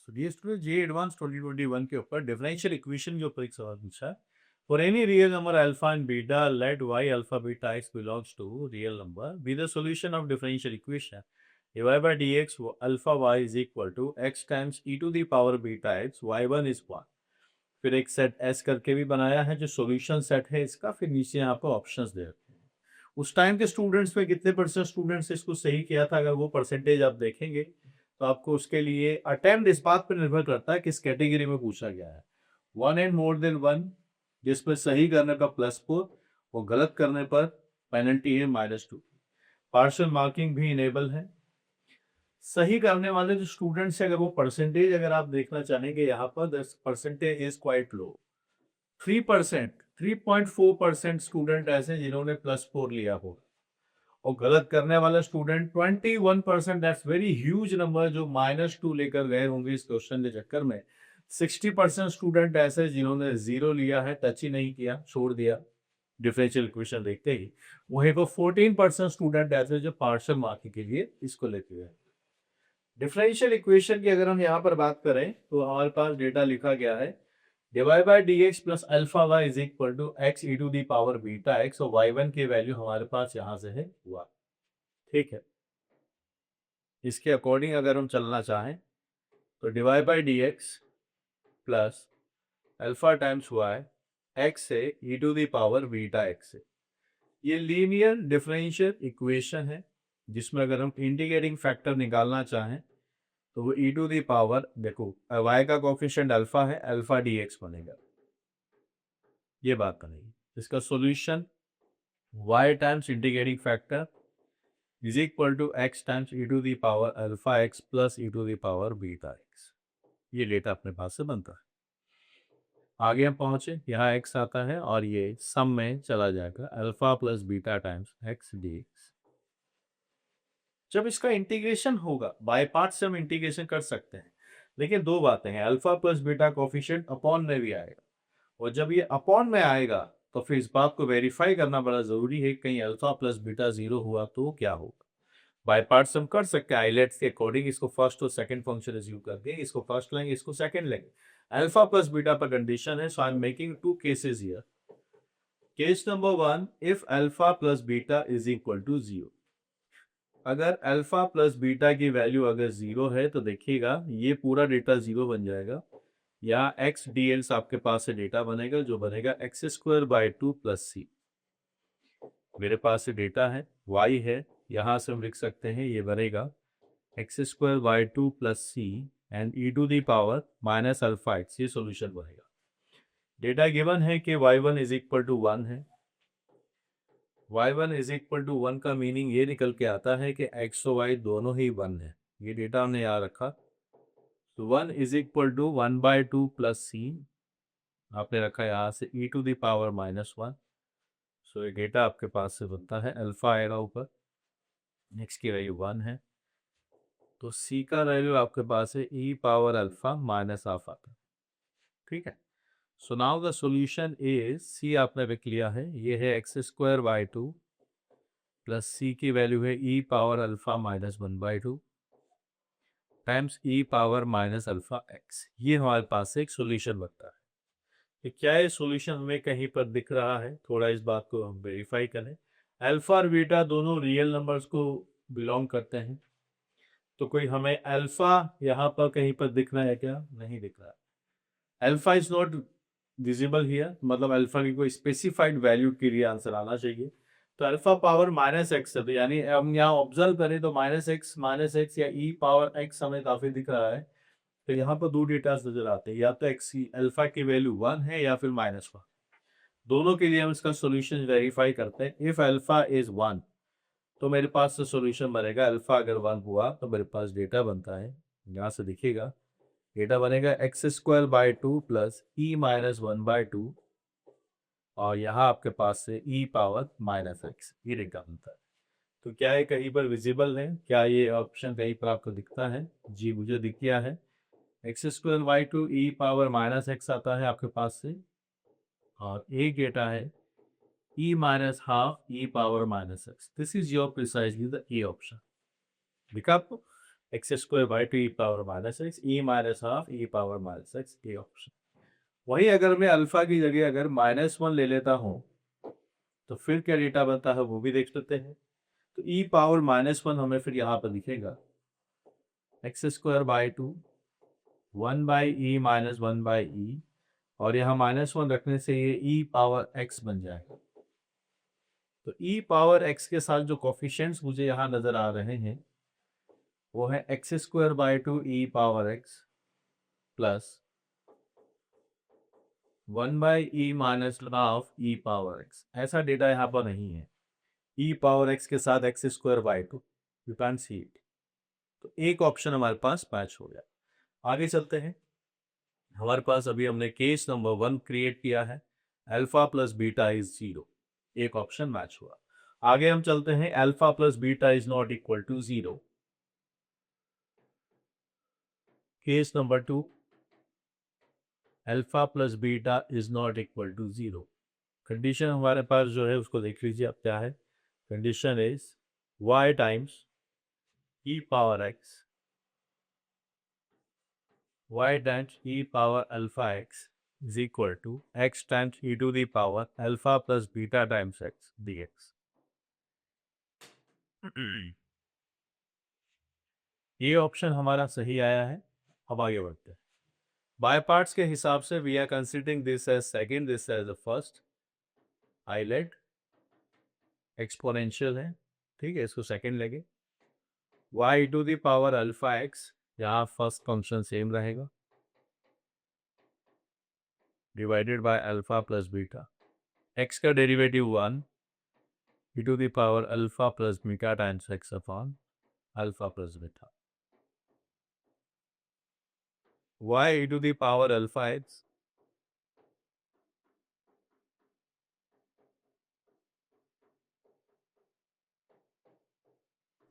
So dear student, जे advance 2021 के ऊपर differential equation के ऊपर एक सवाल पूछा है। For any real number alpha and beta let Y alpha beta X belongs to real number be the solution of differential equation y by dx alpha y is equal to x times e to the power beta x y1 is 1। फिर एक set s करके भी बनाया है जो solution set है इसका। फिर नीचे यहाँ पर ऑप्शंस दे रखे हैं। उस टाइम के स्टूडेंट्स में कितने परसेंट स्टूडेंट्स इसको सही किया था, अगर वो परसेंटेज आप देखेंगे तो आपको उसके लिए अटेम्प्ट इस बात पर निर्भर करता है किस कैटेगरी में पूछा गया है। 1 एंड मोर देन 1 जिसमें सही करने पर +4 और गलत करने पर पेनल्टी है -2। पार्शियल मार्किंग भी इनेबल है। सही करने वाले जो स्टूडेंट्स है, अगर वो परसेंटेज अगर आप देखना चाहेंगे यहाँ पर the percentage is quite low. 3%, 3.4% student ऐसे जिन्होंने +4 लिया होगा और गलत करने वाला student 21%। That's very huge number जो -2 लेकर गए होंगे इस क्वेश्चन के चक्कर में। 60% स्टूडेंट ऐसे जिन्होंने 0 लिया है, टच ही नहीं किया, छोड़ दिया डिफरेंशियल इक्वेशन देखते ही। वहीं पर 14% स्टूडेंट ऐसे जो पार्शियल मार्किंग के लिए इसको लेते गए। डिफरेंशियल इक्वेशन की अगर हम यहाँ पर बात करें तो हमारे पास डेटा लिखा गया है divide by dx plus alpha y is equal to x e to the power beta x और y1 की वैल्यू हमारे पास यहाँ से है हुआ। ठीक है, इसके अकॉर्डिंग अगर हम चलना चाहें तो divide by dx plus alpha times y x से e to the power beta x से, ये लीनियर डिफरेंशियल इक्वेशन है जिसमें अगर हम इंटीग्रेटिंग फैक्टर निकालना चाहें तो वो e टू दी पावर, देखो y का कोफिशिएंट अल्फा है, अल्फा dx बनेगा, ये बात बनेगी। इसका solution y times integrating factor is equal to x times e to the power alpha x plus e to the power beta x। ये data अपने पास से बनता है। आगे हम पहुंचे, यहाँ x आता है और ये सम में चला जाएगा alpha plus beta times x dx। जब इसका इंटीग्रेशन होगा, बाय पार्ट से हम इंटीग्रेशन कर सकते हैं, लेकिन दो बातें हैं, alpha plus beta coefficient upon में भी आएगा और जब ये अपॉन में आएगा तो फिर इस बात को वेरीफाई करना बड़ा जरूरी है कहीं अल्फा प्लस बीटा 0 हुआ तो क्या होगा। बाय पार्ट्स हम कर सकते हैं आइलेट्स के अकॉर्डिंग, इसको फर्स्ट और सेकंड फंक्शन एज्यूम करके इसको फर्स्ट लेंगे, इसको सेकंड लेंगे। अल्फा प्लस बीटा पर कंडीशन है, so I am making two cases here. Case number 1, if alpha plus beta is equal to 0। अगर अल्फा प्लस बीटा की वैल्यू अगर 0 है तो देखिएगा ये पूरा डेटा 0 बन जाएगा। या एक्स डी एल्स आपके पास से डेटा बनेगा जो बनेगा x² प्लस सी। मेरे पास से डेटा है, y है, यहाँ से हम लिख सकते हैं ये बनेगा x² plus C and e to the power minus alpha x, ये सोल्यूशन बनेगा। डेटा गिवन है कि y1 इज इक्वल टू 1 है। y1 इज इक्वल टू 1 का मीनिंग ये निकल के आता है कि x और y दोनों ही 1 है। ये डेटा हमने याद रखा। तो 1 इज इक्वल टू 1/2 प्लस सी आपने रखा यहाँ से e टू दी पावर -1। सो ये डेटा आपके पास से बनता है, अल्फा आएगा ऊपर, x की वैल्यू 1 है तो c का वैल्यू आपके पास है e power alpha minus half आता है। ठीक है, so now the solution is, c आपने लिख लिया है, ये है x² प्लस c की वैल्यू है e power alpha -1/2 times e power minus alpha x। ये हमारे पास से एक सॉल्यूशन बनता है। कि क्या ये सॉल्यूशन हमें कहीं पर दिख रहा है, थोड़ा इस बात को हम वेरीफाई करें। अल्फा और बीटा दोनों रियल नंबर्स को बिलोंग करते हैं, तो कोई हमें अल्फा यहाँ पर कहीं पर दिख रहा है क्या? नहीं दिख रहा। Alpha is not visible here, मतलब अल्फा की कोई स्पेसिफाइड वैल्यू के लिए आंसर आना चाहिए। तो अल्फा पावर -x है, तो यानी हम यहाँ ऑब्जर्व करें तो -x या e पावर x हमें काफी दिख रहा है। तो यहाँ पर दो डेटा नजर आते हैं, या तो x अल्फा की वैल्यू 1 है या फिर -1। दोनों के लिए हम इसका सॉल्यूशन वेरीफाई करते हैं। इफ अल्फा इज 1 तो मेरे पास से सॉल्यूशन बनेगा, अल्फा अगर 1 हुआ तो मेरे पास डेटा बनता है, यहाँ से दिखेगा डेटा बनेगा x² प्लस e -1/2 और यहाँ आपके पास से e पावर -x, ये डेटा बनता है। तो क्या ये कहीं पर विजिबल है? क्या ये ऑप्शन कहीं पर आपको दिखता है? जी मुझे दिख गया है, x² e पावर -x आता है आपके पास से और एक डेटा है e minus half e power -x। This is your precisely the A option. दिखा आपको? X square by two e power minus x, E minus half E power minus x, ये ऑप्शन। वही अगर मैं अल्फा की जगह अगर -1 ले लेता हूँ तो फिर क्या डेटा बनता है वो भी देख लेते हैं। तो ई पावर -1 हमें फिर यहाँ पर दिखेगा x square by to 1/e-1/e, और यहाँ -1 रखने से ये ई पावर एक्स बन जाएगा। तो ई पावर एक्स के साथ जो कोफिशिएंट्स मुझे यहाँ नजर आ रहे हैं वो है x square by two e power x plus 1/e-हाफ ई पावर एक्स। ऐसा डेटा यहाँ पर नहीं है। ई पावर एक्स के साथ x square by two, you can see it. तो एक ऑप्शन हमारे पास मैच हो गया। आगे चलते हैं। हमारे पास अभी हमने केस नंबर 1 क्रिएट किया है, अल्फा प्लस बीटा इज 0, एक ऑप्शन मैच हुआ। आगे हम चलते हैं, alpha plus beta is not equal to 0। Case number 2, alpha plus beta is not equal to 0। Condition हमारे पास जो है उसको देख लीजिए आप क्या है। Condition is y times e power x, y times e power alpha x is equal to x times e to the power alpha plus beta times x dx। ये ऑप्शन हमारा सही आया है। अब आगे बढ़ते हैं। बाय पार्ट्स के हिसाब से we are considering this as second, this as the first. ILATE exponential है, ठीक है, इसको सेकंड लेंगे। y to the power alpha x, यहाँ फर्स्ट फंक्शन सेम रहेगा, divided by alpha plus beta. x का derivative 1 e to the power alpha plus beta times x upon alpha plus beta. y e to the power alpha x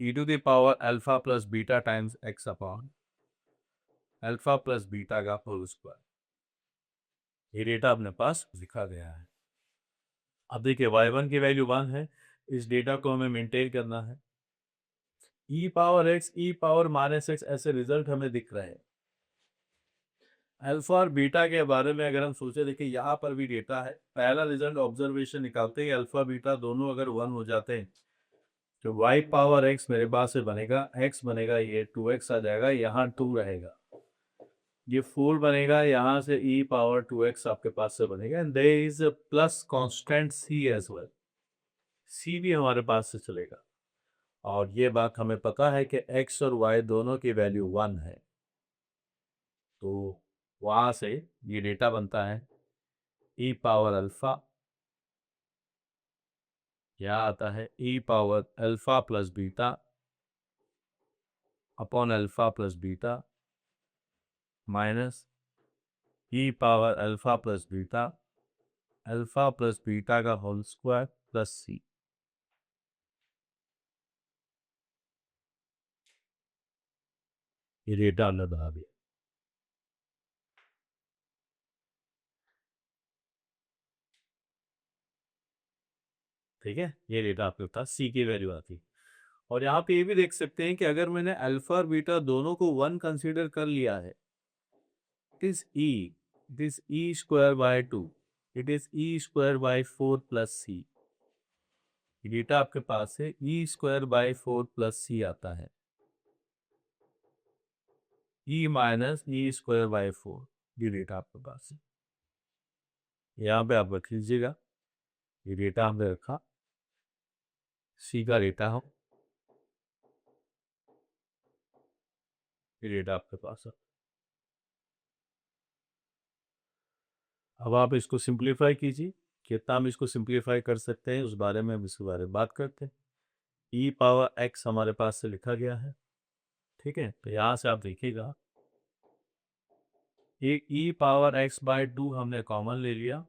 e to the power alpha plus beta times x upon alpha plus beta का whole square. ये data अपने पास लिखा गया है। अब देखिए y1 की value 1 है, इस डेटा को हमें मेंटेन करना है। e power x, e power minus x, ऐसे रिजल्ट हमें दिख रहे हैं। अल्फा और बीटा के बारे में अगर हम सोचे, देखिए यहाँ पर भी डेटा है। पहला रिजल्ट ऑब्जर्वेशन निकालते ही अल्फा बीटा दोनों अगर 1 हो जाते हैं तो y पावर x मेरे पास से बनेगा, x बनेगा, ये 2x आ जाएगा, यहाँ 2 रहेगा, ये 4 बनेगा, यहाँ से e पावर 2x आपके पास से बनेगा। And there is plus constant c as well, c भी हमारे पास से चलेगा। और ये बात हमें पता है कि x और y दोनों की वैल्यू 1 है, तो वहाँ से ये डेटा बनता है e पावर अल्फा, यहाँ आता है e power alpha plus beta upon alpha plus beta minus e power alpha plus beta का होल स्क्वायर प्लस c। ये डेटा लगा दिया, ठीक है। ये डेटा आपके पास c की वैल्यू आती है। और यहाँ पे ये भी देख सकते हैं कि अगर मैंने अल्फा और बीटा दोनों को 1 कंसीडर कर लिया है, it is e square by 2, it is e square by 4 plus c। Data आपके पास है e square by 4 plus c आता है, e minus e square by 4, ये डेटा आपके पास है। यहाँ पे आप रख लीजिएगा, ये डेटा हमने रखा, c का डेटा हो, ये डेटा आपके पास है। अब आप इसको सिंप्लीफाई कीजिए, कितना हम इसको सिंप्लीफाई कर सकते हैं उस बारे में हम इसके बारे में बात करते हैं। e पावर x हमारे पास से लिखा गया है, ठीक है। तो यहाँ से आप देखिएगा, एक e पावर x बाय 2 हमने कॉमन ले लिया,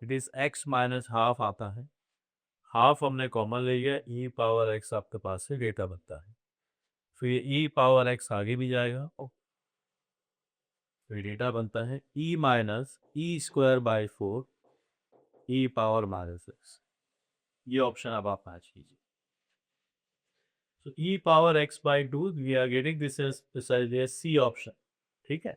it is x minus half आता है, हाफ हमने कॉमन ले लिया, e पावर x आपके पास से डेटा बनता है। फिर e पावर x आगे भी जाएगा, तो डेटा बनता है e minus e square by 4 e power minus x। ये ऑप्शन अब आप मैच कीजिए। So e power x by 2 we are getting this as C option. ठीक है,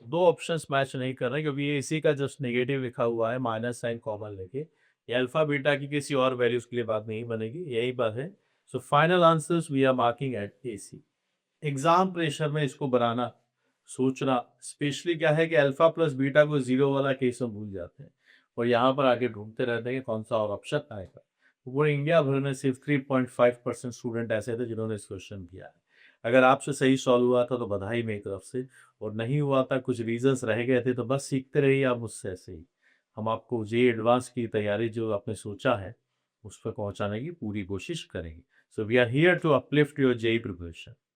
दो ऑप्शंस मैच नहीं कर रहे क्योंकि ये इसी का जस्ट नेगेटिव लिखा हुआ है, माइनस साइन कॉमन लेके। ये अल्फा बीटा की किसी और वैल्यूज के लिए बात नहीं बनेगी, यही बात है। So final answers we are marking at A C. Exam pressure में इसको बनाना, सोचना, स्पेशली क्या है कि अल्फा प्लस बीटा को जीरो वाला केस में भूल जाते हैं और यहाँ पर आके ढूंढते रहते हैं कि कौन सा और ऑप्शन आएगा। पूरे इंडिया भर में सिर्फ 3.5% स्टूडेंट ऐसे थे जिन्होंने इस क्वेश्चन किया है। अगर आपसे सही सॉल्व हुआ था तो बधाई मेरी तरफ से, और नहीं हुआ था, कुछ रीजंस रह गए थे, तो बस सीखते रहिए आप मुझसे ऐसे ही। हम आपको जे एडवांस की तैयारी जो आपने सोचा है उस पर पहुंचाने की पूरी कोशिश करेंगे। So we are here to uplift your JEE preparation.